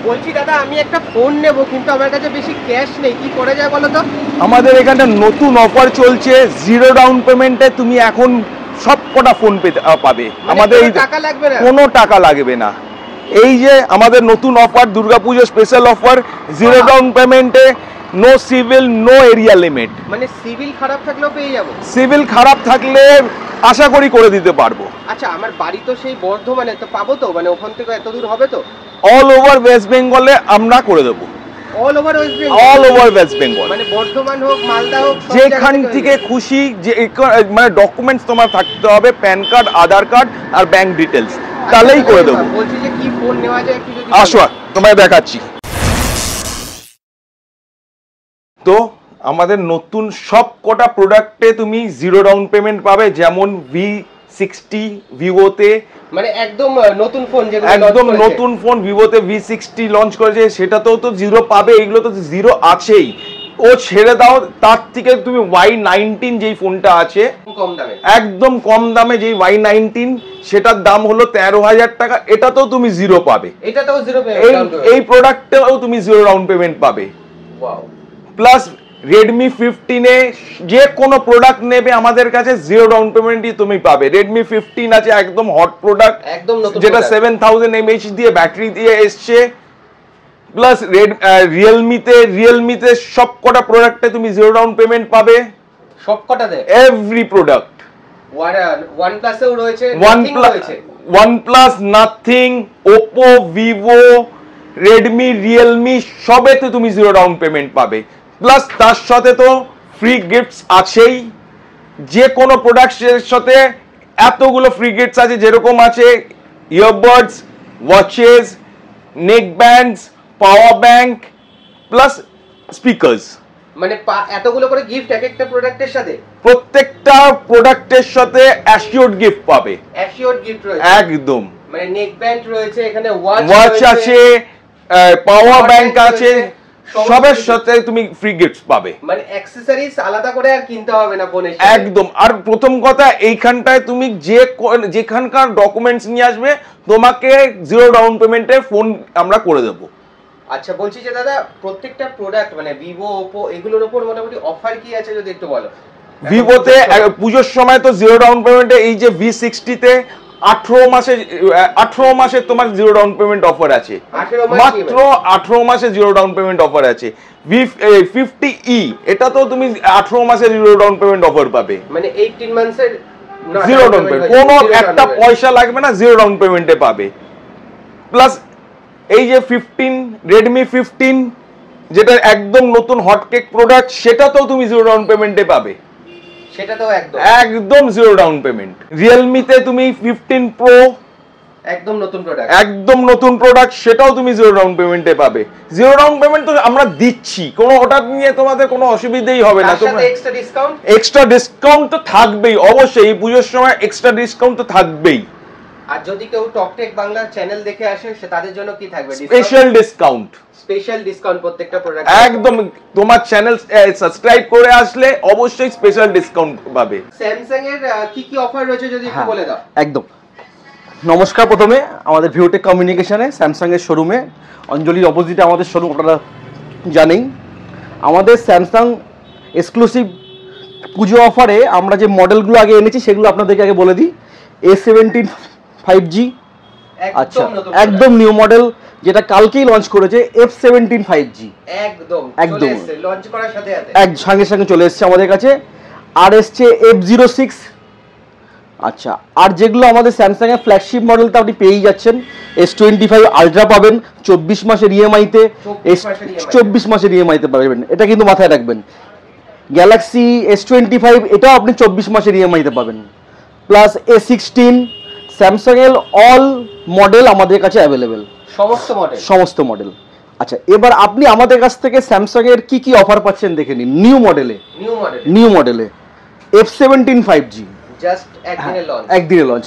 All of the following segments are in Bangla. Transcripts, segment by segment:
বলছি দাদা আমি একটা ফোন নেব কিন্তু আমার কাছে বেশি ক্যাশ নেই, কি করা যায় বলো তো? আমাদের এখানে নতুন অফার চলছে, জিরো ডাউন পেমেন্টে তুমি এখন সব কটা ফোন পাবে। আমাদের টাকা লাগবে না, কোনো টাকা লাগবে না। এই যে আমাদের নতুন offer, Durga Puja special offer, zero down পেমেন্টে, no civil, no area limit. মানে সিভিল খারাপ থাকলেও পেয়ে যাবো? সিভিল খারাপ থাকলে আশা করি করে দিতে পারবো। আচ্ছা আমার বাড়ি তো সেই বর্ধমানে, তো পাবো তো? মানে ওখান থেকে এত দূর হবে তো? অল ওভার ওয়েস্ট বেঙ্গলে আমরা করে দেবো। All over West Bengal? All over West Bengal, মানে বর্ধমান হোক, মালদা হোক, যেখান থেকে খুশি, যে মানে ডকুমেন্টস তোমার থাকতে হবে, প্যান কার্ড, আধার কার্ড আর ব্যাংক ডিটেলস, তাহলেই করে দেবো। বলছি যে কি ফোন নেওয়া যায় একটু যদি আসো তোমায় দেখাচ্ছি। তো আমাদের নতুন সব কটা প্রোডাক্টে তুমি জিরো ডাউন পেমেন্ট পাবে, যেমন V60 ভিভোতে, মানে একদম নতুন ফোন, যেগুলো একদম নতুন ফোন ভিভোতে V60 লঞ্চ করেছে, সেটাতেও তো জিরো পাবে, এগুলো তো জিরো আছেই। ও ছেড়ে দাও, তার থেকে তুমি Y19 যেই ফোনটা আছে কম দামে, একদম কম দামে, যেই Y19 সেটার দাম হলো 13,000 টাকা, এটাতেও তুমি জিরো পাবে। এটাতেও জিরো এই প্রোডাক্টেও তুমি জিরো ডাউন পেমেন্ট পাবে। ওয়াও। প্লাস Redmi 15 এ যে কোনো প্রোডাক্ট নেবে আমাদের কাছে জিরো ডাউন পেমেন্টই তুমি পাবে। Redmi 15 আছে একদম হট প্রোডাক্ট, একদম নতুন, যেটা 7000 mAh দিয়ে ব্যাটারি দিয়ে এসছে। প্লাস রিয়েলমিতে সব কটা প্রোডাক্টে তুমি জিরো ডাউন পেমেন্ট পাবে, সব কটাতে, এভরি প্রোডাক্ট। OnePlus-এও রয়েছে, OnePlus, nothing, Oppo, Vivo, Redmi, Realme সবেতে তুমি জিরো ডাউন পেমেন্ট পাবে। প্লাস তার সাথে তো ফ্রি গিফটস আছেই, যে কোনো প্রোডাক্টের সাথে এতগুলো ফ্রি গিফটস আছে, যেরকম আছে earbuds, watches, neck bands, power bank plus speakers. মানে এতগুলো করে গিফট এক একটা প্রোডাক্টের সাথে? প্রত্যেকটা প্রোডাক্টের সাথে অ্যাসিওর্ড গিফট পাবে। অ্যাসিওর্ড গিফট রয়েছে একদম, মানে নেক ব্যান্ড রয়েছে, এখানে ওয়াচ আছে, পাওয়ার ব্যাংক আছে, সবের সাথে তুমি ফ্রি গিফটস পাবে। মানে অ্যাকসেসরিজ আলাদা করে আর কিনতে হবে না ফোনের সাথে একদম। আর প্রথম কথা, এইখানটায় তুমি যেখানকার ডকুমেন্টস নিয়ে আসবে, তোমাকে জিরো ডাউন পেমেন্টে ফোন আমরা করে দেবো। আচ্ছা বলছি যে দাদা, প্রত্যেকটা প্রোডাক্ট মানে ভিভো, ওপো এগুলোর উপর মোটামুটি অফার কি আছে যদি একটু বলো? ভিভোতে পুজোর সময় তো জিরো ডাউন পেমেন্টে, এই যে V60 তে 18 মাসে তোমার জিরো ডাউন পেমেন্ট অফার আছে, মাত্র 18 মাসে জিরো ডাউন পেমেন্ট অফার আছে। V50e এটা তো তুমি 18 মাসে জিরো ডাউন পেমেন্ট অফার পাবে, মানে 18 মান্থসের জিরো ডাউন পেমেন্ট, কোনো একটা পয়সা লাগবে না, জিরো ডাউন পেমেন্টে পাবে। প্লাস এই যে Redmi 15 যেটা একদম নতুন হটকেক প্রোডাক্ট, সেটাতেও তুমি জিরো ডাউন পেমেন্টে পাবে, সেটাতেও একদম জিরো ডাউন পেমেন্ট। রিয়েলমিতে তুমি 15 Pro একদম নতুন প্রোডাক্ট, সেটাও তুমি জিরো ডাউন পেমেন্টে পাবে। জিরো ডাউন পেমেন্ট তো আমরা দিচ্ছি, কোনো ওটা নিয়ে তোমাদের কোনো অসুবিধাই হবে না। তোমরা এক্সট্রা ডিসকাউন্ট তো থাকবেই, অবশ্যই এই পুজোর সময় এক্সট্রা ডিসকাউন্ট তো থাকবেই। আর যদি কেউ টকটেক বাংলা চ্যানেল দেখে আসে, তাদের জন্য কি থাকবে? স্পেশাল ডিসকাউন্ট প্রত্যেকটা প্রোডাক্ট একদম। তোমার চ্যানেল সাবস্ক্রাইব করে আসলে অবশ্যই স্পেশাল ডিসকাউন্ট পাবে। স্যামসাং এর কি কি অফার রয়েছে যদি একটু বলে দাও? একদম। নমস্কার, প্রথমে আমাদের ভিওটেক কমিউনিকেশনে স্যামসাং এর শোরুমে, অঞ্জলির অপোজিটে আমাদের শোরুম, আপনারা জানেন। আমাদের স্যামসাং এক্সক্লুসিভ পুজো অফারে আমরা যে মডেলগুলো আগে এনেছি সেগুলো আপনাদেরকে আগে বলে দিই। A17 5G, আচ্ছা একদম নিউ মডেল, যেটা কালকেই লঞ্চ করেছে, F17 5G একদম লঞ্চ করার সাথে সঙ্গে সঙ্গে চলে এসেছে আমাদের কাছে। আর এসছে F06। আচ্ছা, আর যেগুলো আমাদের স্যামসাং এর ফ্ল্যাগশিপ মডেল, তা আপনি পেয়েই যাচ্ছেন। S25 আলট্রা পাবেন 24 মাসের ইএমআইতে, 24 মাসের ইএমআইতে পাবেন, এটা কিন্তু মাথায় রাখবেন। গ্যালাক্সি S25 এটাও আপনি 24 মাসের ইএমআইতে পাবেন। প্লাস A16, স্যামসাং এর অল মডেল আমাদের কাছে অ্যাভেলেবেল, সমস্ত মডেল। আচ্ছা, এবার আপনি আমাদের কাছ থেকে স্যামসাং এর কি কি অফার পাচ্ছেন দেখে নিন। নিউ মডেলে F17 5G জাস্ট একদিনে লঞ্চ।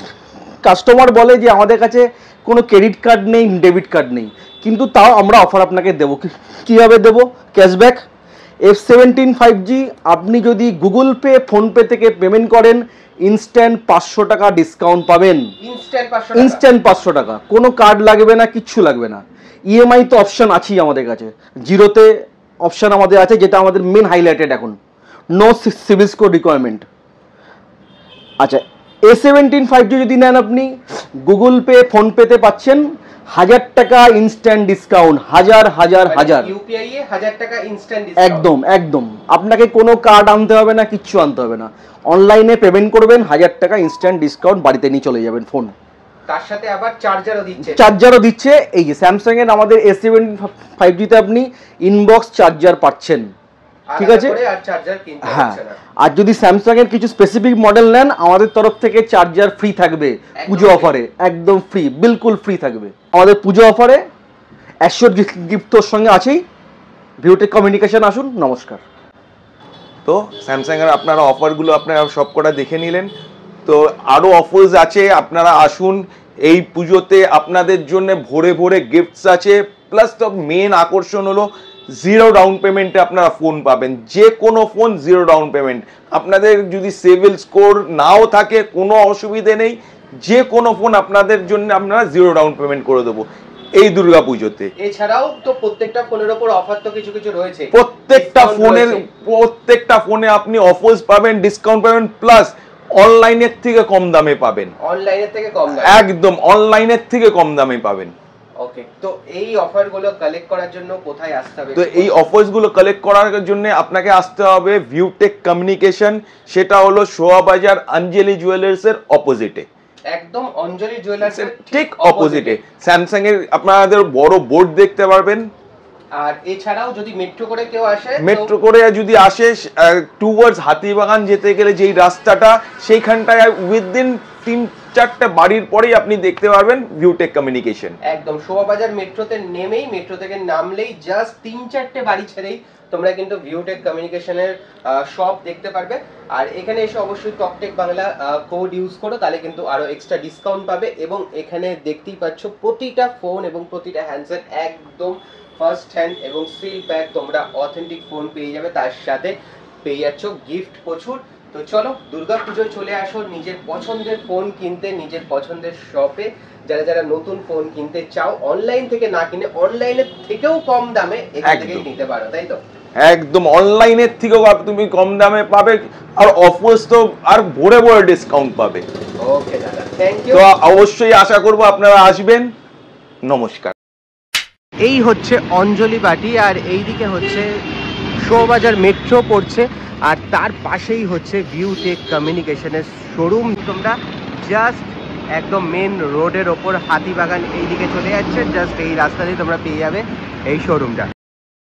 কাস্টমার বলে যে আমাদের কাছে কোনো ক্রেডিট কার্ড নেই, ডেবিট কার্ড নেই, কিন্তু তাও আমরা অফার আপনাকে দেবো। কীভাবে দেবো? ক্যাশব্যাক। F17 5G আপনি যদি গুগল পে ফোনপে থেকে পেমেন্ট করেন ইনস্ট্যান্ট 500 টাকা ডিসকাউন্ট পাবেন। ইনস্ট্যান্ট 500 টাকা, কোনো কার্ড লাগবে না, কিচ্ছু লাগবে না। ইএমআই তো অপশন আছেই আমাদের কাছে, জিরোতে অপশন আমাদের আছে, যেটা আমাদের মেন হাইলাইটেড এখন। No CIBIL score requirement. আচ্ছা, A17 5G যদি নেন আপনি গুগল পে ফোনপেতে পাচ্ছেন 1000 টাকা ইনস্ট্যান্ট ডিসকাউন্ট। হাজার ইউপিআই এ 1000 টাকা ইনস্ট্যান্ট ডিসকাউন্ট। একদম একদম, আপনাকে কোনো কার্ড আনতে হবে না, কিচ্ছু আনতে হবে না। অনলাইনে পেমেন্ট করবেন, 1000 টাকা ইনস্ট্যান্ট ডিসকাউন্ট, বাড়িতে নিয়ে চলে যাবেন ফোন। তার সাথে আবার চার্জারও দিচ্ছে। এই যে স্যামসাং এর আমাদের A17 5G তে আপনি ইনবক্স চার্জার পাচ্ছেন, ঠিক আছে? হ্যাঁ, আর যদি স্যামসাং এর কিছু স্পেসিফিক মডেল নেন আমাদের তরফ থেকে চার্জার ফ্রি থাকবে পুজো অফারে, একদম ফ্রি, বিলকুল ফ্রি থাকবে আমাদের পুজো অফারে। অ্যাসিওর গিফটের সঙ্গে আছেই। ভিউটেক কমিউনিকেশন আসুন। নমস্কার। তো স্যামসাং এর আপনারা অফারগুলো আপনারা সবকটা দেখে নিলেন, তো আরো অফার্স আছে, আপনারা আসুন। এই পুজোতে আপনাদের জন্য ভরে ভরে গিফটস আছে, প্লাস তো মেন আকর্ষণ হলো জিরো ডাউন পেমেন্টে আপনারা ফোন পাবেন, যে কোনো ফোন জিরো ডাউন পেমেন্ট। আপনাদের যদি সিভিল স্কোর নাও থাকে কোনো অসুবিধে নেই, যে কোনো ফোন আপনাদের জন্য আপনারা জিরো ডাউন পেমেন্ট করে দেবো এই দুর্গা পুজোতে। এছাড়াও তো প্রত্যেকটা ফোনের উপর অফার তো কিছু কিছু রয়েছে, প্রত্যেকটা ফোনে আপনি অফার্স পাবেন, ডিসকাউন্ট পাবেন, প্লাস অনলাইনের থেকে কম দামে পাবেন। একদম অনলাইনের থেকে কম দামে পাবেন। ওকে, তো এই অফারগুলো কালেক্ট করার জন্য কোথায় আসতে হবে? তো এই অফারসগুলো কালেক্ট করার জন্য আপনাকে আসতে হবে ভিউটেক কমিউনিকেশন, সেটা হলো শোয়াবাজার অঞ্জলি জুয়েলার্স এর অপোজিটে, একদম অঞ্জলি জুয়েলার্স এর ঠিক অপোজিটে। স্যামসাং এর আপনাদের বড় বোর্ড দেখতে পারবেন। আর এছাড়াও যদি মেট্রো করে কেউ আসে, মেট্রো করে যদি আসে টুয়ার্ডস হাতিবাগান যেতে গেলে যেই রাস্তাটা, সেইখানটায় উইদিন 3-4টা বাড়ির পরেই আপনি দেখতে পারবেন ভিউটেক কমিউনিকেশন। একদম শোভাবাজার মেট্রোতে নেমেই, মেট্রো থেকে নামলেই জাস্ট 3-4টে বাড়ি ছেড়েই তোমরা কিন্তু ভিউটেক কমিউনিকেশনের শপ দেখতে পারবে। আর এখানে এসে অবশ্যই টকটেক বাংলা কোড ইউজ করো, তাহলে কিন্তু আরো এক্সট্রা ডিসকাউন্ট পাবে। এবং এখানে দেখতেই পাচ্ছ প্রতিটা ফোন এবং প্রতিটা হ্যান্ডসেট একদম ফার্স্ট হ্যান্ড এবং সিল প্যাক, তোমরা অথেন্টিক ফোন পেয়ে যাবে, তার সাথে পেয়ে যাচ্ছ গিফট প্রচুর। তো চলো দুর্গা পুজোয় চলে আসো নিজের পছন্দের ফোন কিনতে, নিজের পছন্দের শপে। যারা যারা নতুন ফোন কিনতে চাও, অনলাইন থেকে না কিনে অনলাইনের থেকেও কম দামে এখান থেকে নিতে পারো, তাই তো? একদম অনলাইনের থেকেও তুমি কম দামে পাবে, আর অফার্স তো আর ভরে ভরে ডিসকাউন্ট পাবে। ওকে দাদা, থ্যাংক ইউ। তো অবশ্যই আশা করব আপনারা আসবেন। নমস্কার। এই হচ্ছে অঞ্জলি বাটি, আর এইদিকে হচ্ছে শোভাবাজার মেট্রো পড়ছে, আর তার পাশেই হচ্ছে ভিউটেক কমিউনিকেশনের শোরুম। তোমরা জাস্ট একদম মেন রোডের ওপর হাতিবাগান এইদিকে চলে যাচ্ছে, জাস্ট এই রাস্তা দিয়ে তোমরা পেয়ে যাবে এই শোরুমটা।